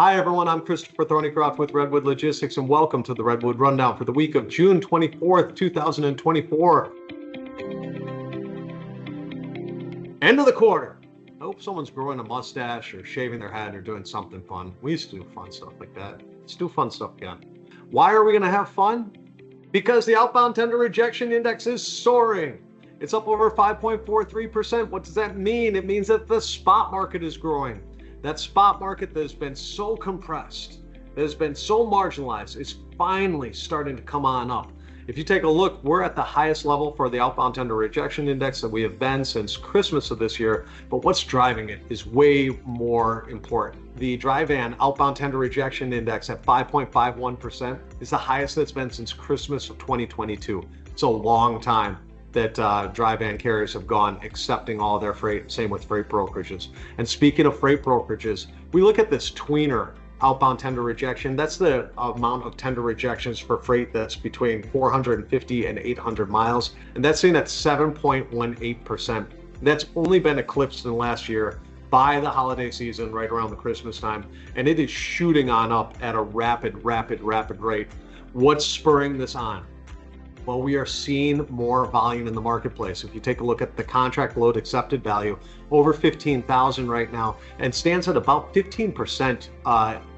Hi, everyone. I'm Christopher Thornycroft with Redwood Logistics, and welcome to the Redwood Rundown for the week of June 24th, 2024. End of the quarter. I hope someone's growing a mustache or shaving their head or doing something fun. We used to do fun stuff like that. Let's do fun stuff again. Why are we going to have fun? Because the outbound tender rejection index is soaring. It's up over 5.43%. What does that mean? It means that the spot market is growing. That spot market that has been so compressed, that has been so marginalized, is finally starting to come on up. If you take a look, we're at the highest level for the outbound tender rejection index that we have been since Christmas of this year. But what's driving it is way more important. The dry van outbound tender rejection index at 5.51% is the highest that's been since Christmas of 2022. It's a long time that dry van carriers have gone accepting all their freight. Same with freight brokerages. And speaking of freight brokerages, we look at this tweener outbound tender rejection. That's the amount of tender rejections for freight that's between 450 and 800 miles. And that's sitting at 7.18%. That's only been eclipsed in the last year by the holiday season, right around the Christmas time. And it is shooting on up at a rapid rate. What's spurring this on? Well, we are seeing more volume in the marketplace. If you take a look at the contract load accepted value, over 15,000 right now, and stands at about 15%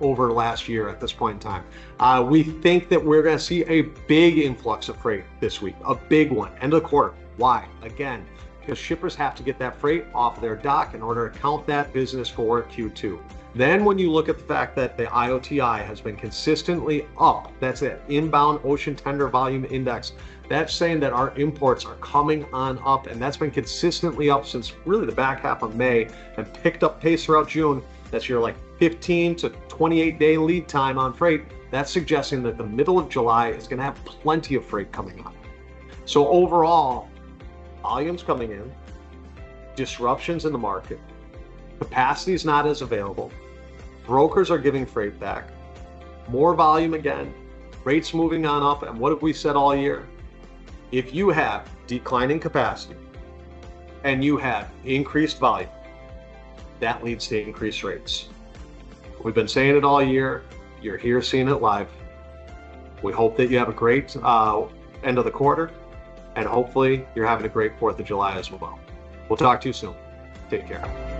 over last year at this point in time. We think that we're going to see a big influx of freight this week, a big one, end of the quarter. Why? Again, because shippers have to get that freight off their dock in order to count that business for Q2. Then when you look at the fact that the IOTI has been consistently up, that's it, inbound ocean tender volume index, that's saying that our imports are coming on up, and that's been consistently up since really the back half of May and picked up pace throughout June. That's your like 15 to 28 day lead time on freight. That's suggesting that the middle of July is going to have plenty of freight coming on. So overall, volume's coming in, disruptions in the market, capacity is not as available, brokers are giving freight back, more volume again, rates moving on up. And what have we said all year? If you have declining capacity and you have increased volume, that leads to increased rates. We've been saying it all year. You're here seeing it live. We hope that you have a great end of the quarter, and hopefully you're having a great 4th of July as well. We'll talk to you soon. Take care.